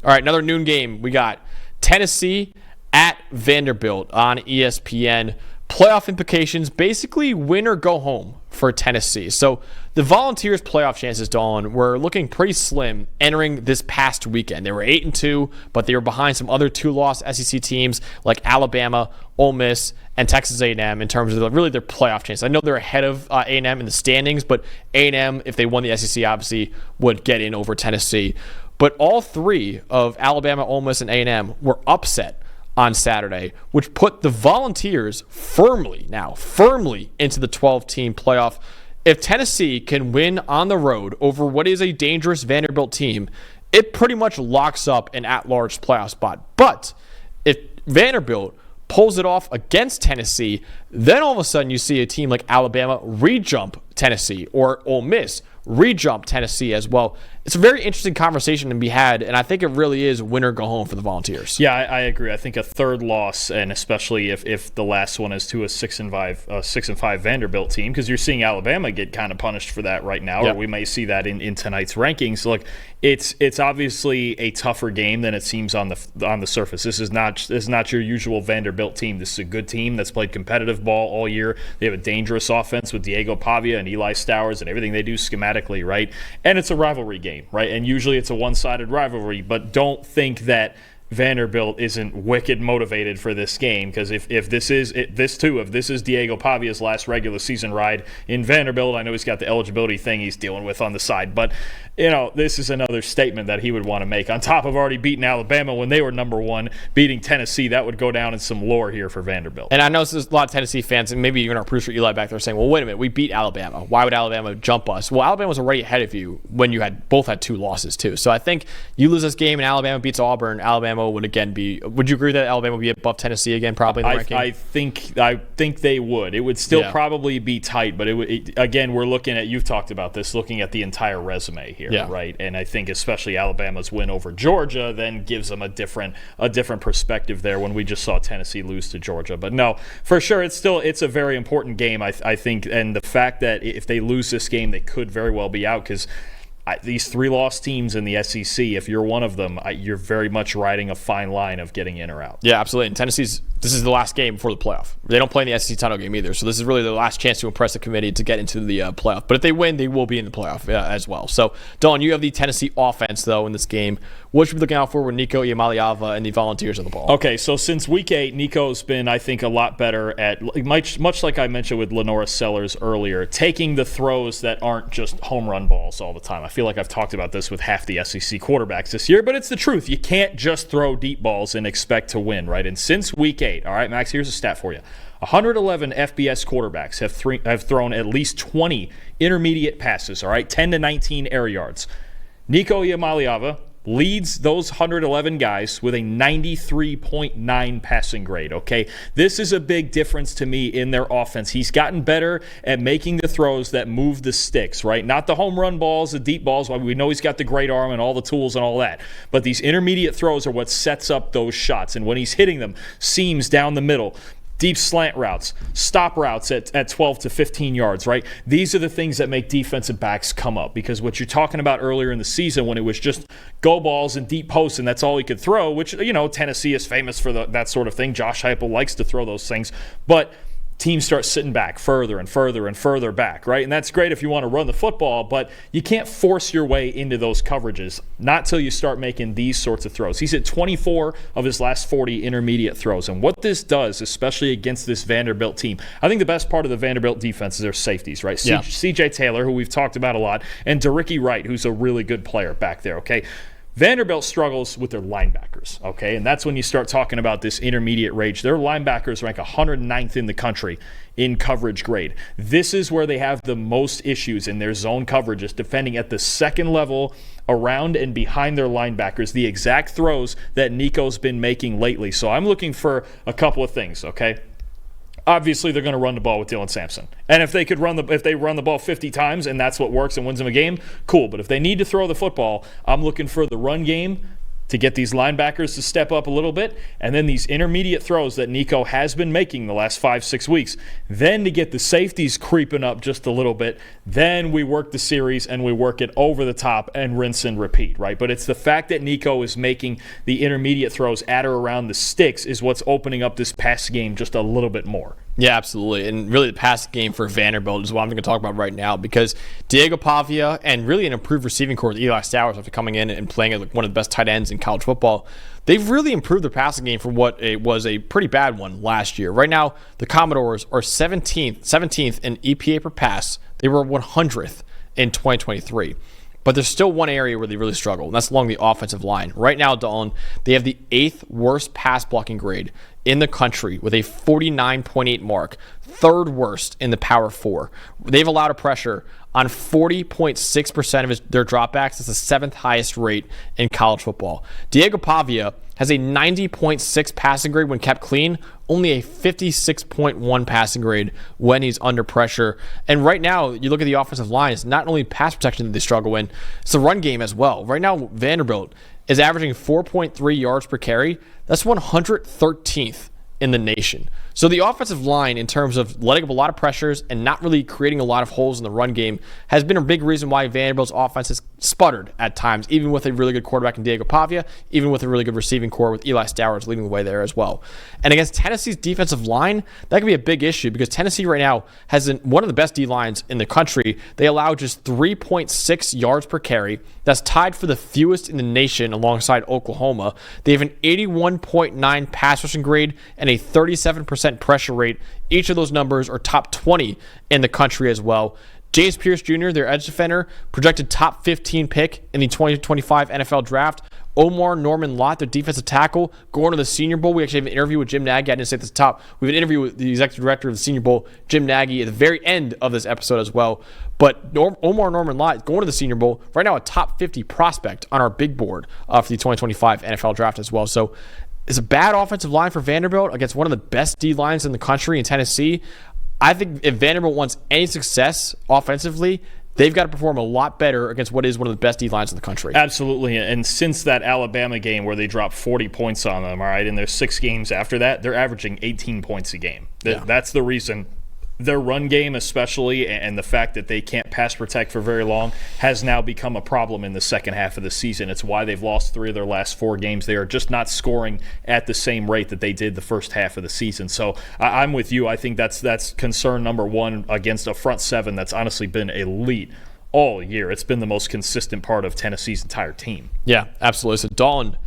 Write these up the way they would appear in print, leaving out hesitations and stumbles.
All right, another noon game. We got Tennessee at Vanderbilt on ESPN. Playoff implications, basically win or go home for Tennessee. So the Volunteers' playoff chances, Dawn, were looking pretty slim entering this past weekend. They were 8-2, but they were behind some other two-loss SEC teams like Alabama, Ole Miss, and Texas A&M in terms of really their playoff chances. I know they're ahead of A&M in the standings, but A&M, if they won the SEC, obviously would get in over Tennessee. But all three of Alabama, Ole Miss, and A&M were upset on Saturday, which put the Volunteers firmly into the 12-team playoff. If Tennessee can win on the road over what is a dangerous Vanderbilt team, it pretty much locks up an at-large playoff spot. But if Vanderbilt pulls it off against Tennessee, then all of a sudden you see a team like Alabama re-jump Tennessee, or Ole Miss re-jump Tennessee as well. It's a very interesting conversation to be had, and I think it really is win or go home for the Volunteers. Yeah, I agree. I think a third loss, and especially if the last one is to a 6-5 Vanderbilt team, because you're seeing Alabama get kind of punished for that right now, yep. Or we may see that in tonight's rankings. Look, it's obviously a tougher game than it seems on the surface. This is not your usual Vanderbilt team. This is a good team that's played competitive ball all year. They have a dangerous offense with Diego Pavia and Eli Stowers and everything they do schematically, right? And it's a rivalry game. Right, and usually it's a one-sided rivalry, but don't think that Vanderbilt isn't wicked motivated for this game, because if this is Diego Pavia's last regular season ride in Vanderbilt, I know he's got the eligibility thing he's dealing with on the side, but this is another statement that he would want to make. On top of already beating Alabama when they were number one, beating Tennessee, that would go down in some lore here for Vanderbilt. And I know there's a lot of Tennessee fans, and maybe even our producer Eli back there saying, well, wait a minute, we beat Alabama. Why would Alabama jump us? Well, Alabama was already ahead of you when you both had two losses too. So I think you lose this game and Alabama beats Auburn, Alabama would again be. Would you agree that Alabama would be above Tennessee again, probably in the ranking? I think they would. It would still probably be tight, but again, we're looking at, you've talked about this, looking at the entire resume here, right? And I think especially Alabama's win over Georgia then gives them a different perspective there when we just saw Tennessee lose to Georgia. But no, for sure, it's a very important game, I think, and the fact that if they lose this game, they could very well be out, because these three-loss teams in the SEC, if you're one of them, you're very much riding a fine line of getting in or out. Yeah, absolutely. And this is the last game before the playoff. They don't play in the SEC title game either, so this is really the last chance to impress the committee to get into the playoff. But if they win, they will be in the playoff as well. So, Dawn, you have the Tennessee offense, though, in this game. What should we be looking out for with Nico Iamaleava and the Volunteers on the ball? Okay, so since week 8, Nico's been, I think, a lot better at, much like I mentioned with Lenora Sellers earlier, taking the throws that aren't just home run balls all the time. I feel like I've talked about this with half the SEC quarterbacks this year, but it's the truth. You can't just throw deep balls and expect to win, right? And since week 8, all right, Max, here's a stat for you. 111 FBS quarterbacks have thrown at least 20 intermediate passes, all right, 10 to 19 air yards. Nico Iamaleava leads those 111 guys with a 93.9 passing grade, okay? This is a big difference to me in their offense. He's gotten better at making the throws that move the sticks, right? Not the home run balls, the deep balls. We know he's got the great arm and all the tools and all that. But these intermediate throws are what sets up those shots. And when he's hitting them, seams down the middle, deep slant routes, stop routes at 12 to 15 yards, right? These are the things that make defensive backs come up, because what you're talking about earlier in the season when it was just go balls and deep posts and that's all he could throw, which, Tennessee is famous for that sort of thing. Josh Heupel likes to throw those things, but teams start sitting back further and further and further back, right? And that's great if you want to run the football, but you can't force your way into those coverages, not till you start making these sorts of throws. He's at 24 of his last 40 intermediate throws. And what this does, especially against this Vanderbilt team, I think the best part of the Vanderbilt defense is their safeties, right? Yeah. C.J. Taylor, who we've talked about a lot, and DeRicky Wright, who's a really good player back there, okay? Vanderbilt struggles with their linebackers, okay? And that's when you start talking about this intermediate range. Their linebackers rank 109th in the country in coverage grade. This is where they have the most issues in their zone coverages, defending at the second level around and behind their linebackers, the exact throws that Nico's been making lately. So I'm looking for a couple of things, okay? Obviously, they're going to run the ball with Dylan Sampson. And if they run the ball 50 times and that's what works and wins them a game, cool. But if they need to throw the football, I'm looking for the run game to get these linebackers to step up a little bit, and then these intermediate throws that Nico has been making the last 5-6 weeks, then to get the safeties creeping up just a little bit, then we work the series and we work it over the top and rinse and repeat, right? But it's the fact that Nico is making the intermediate throws at or around the sticks is what's opening up this pass game just a little bit more. Yeah, absolutely. And really the passing game for Vanderbilt is what I'm going to talk about right now, because Diego Pavia and really an improved receiving core with Eli Stowers after coming in and playing as one of the best tight ends in college football, they've really improved their passing game from what it was a pretty bad one last year. Right now, the Commodores are 17th in EPA per pass. They were 100th in 2023. But there's still one area where they really struggle, and that's along the offensive line. Right now, Dalton, they have the 8th worst pass blocking grade in the country with a 49.8 mark, 3rd worst in the Power 4. They've allowed a pressure on 40.6% of their dropbacks. That's the 7th highest rate in college football. Diego Pavia has a 90.6 passing grade when kept clean, only a 56.1 passing grade when he's under pressure. And right now, you look at the offensive line, it's not only pass protection that they struggle in, it's the run game as well. Right now, Vanderbilt is averaging 4.3 yards per carry. That's 113th in the nation. So the offensive line, in terms of letting up a lot of pressures and not really creating a lot of holes in the run game, has been a big reason why Vanderbilt's offense has sputtered at times, even with a really good quarterback in Diego Pavia, even with a really good receiving core with Eli Stowers leading the way there as well. And against Tennessee's defensive line, that could be a big issue because Tennessee right now has one of the best D-lines in the country. They allow just 3.6 yards per carry. That's tied for the fewest in the nation alongside Oklahoma. They have an 81.9 pass rushing grade and a 37% pressure rate. Each of those numbers are top 20 in the country as well. James Pierce Jr., their edge defender, projected top 15 pick in the 2025 NFL draft. Omar Norman Lott, their defensive tackle, going to the Senior Bowl. We actually have an interview with Jim Nagy. I didn't say at the top. We have an interview with the executive director of the Senior Bowl, Jim Nagy, at the very end of this episode as well. But Omar Norman Lott going to the Senior Bowl, right now a top 50 prospect on our big board for the 2025 NFL draft as well. So it's a bad offensive line for Vanderbilt against one of the best D-lines in the country in Tennessee. I think if Vanderbilt wants any success offensively, they've got to perform a lot better against what is one of the best D-lines in the country. Absolutely. And since that Alabama game where they dropped 40 points on them, all right, in their 6 games after that, they're averaging 18 points a game. That's the reason. Their run game especially, and the fact that they can't pass protect for very long, has now become a problem in the second half of the season. It's why they've lost 3 of their last 4 games. They are just not scoring at the same rate that they did the first half of the season. So I'm with you. I think that's concern number 1 against a front 7 that's honestly been elite all year. It's been the most consistent part of Tennessee's entire team. Yeah, absolutely. So Dawn,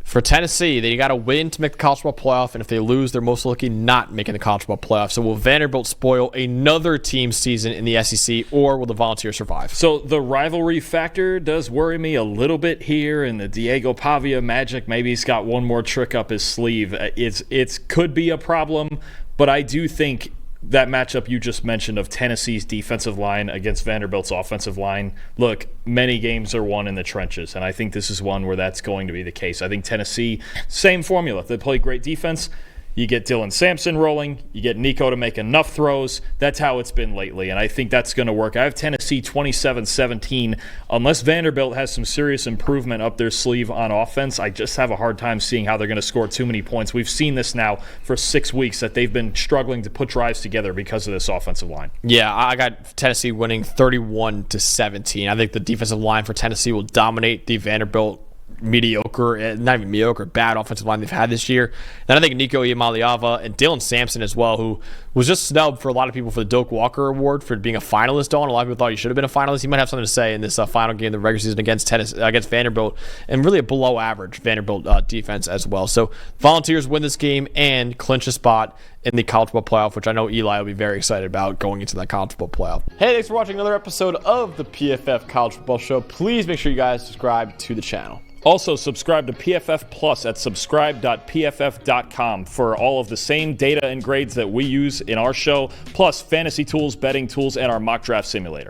for Tennessee, they got to win to make the college football playoff, and if they lose, they're most likely not making the college football playoff. So will Vanderbilt spoil another team's season in the SEC, or will the Volunteers survive? So the rivalry factor does worry me a little bit here, and the Diego Pavia magic, maybe he's got one more trick up his sleeve. It could be a problem, but I do think that matchup you just mentioned of Tennessee's defensive line against Vanderbilt's offensive line, look, many games are won in the trenches, and I think this is one where that's going to be the case. I think Tennessee, same formula. They play great defense. You get Dylan Sampson rolling. You get Nico to make enough throws. That's how it's been lately, and I think that's going to work. I have Tennessee 27-17. Unless Vanderbilt has some serious improvement up their sleeve on offense, I just have a hard time seeing how they're going to score too many points. We've seen this now for 6 weeks that they've been struggling to put drives together because of this offensive line. Yeah, I got Tennessee winning 31-17. I think the defensive line for Tennessee will dominate the Vanderbilt mediocre, not even mediocre, bad offensive line they've had this year. Then I think Nico Iamaleava and Dylan Sampson as well, who was just snubbed for a lot of people for the Doak Walker Award for being a finalist. A lot of people thought he should have been a finalist. He might have something to say in this final game of the regular season against Vanderbilt, and really a below average Vanderbilt defense as well. So Volunteers win this game and clinch a spot in the college football playoff, which I know Eli will be very excited about going into that college football playoff. Hey, thanks for watching another episode of the PFF College Football Show. Please make sure you guys subscribe to the channel. Also, subscribe to PFF Plus at subscribe.pff.com for all of the same data and grades that we use in our show, plus fantasy tools, betting tools, and our mock draft simulator.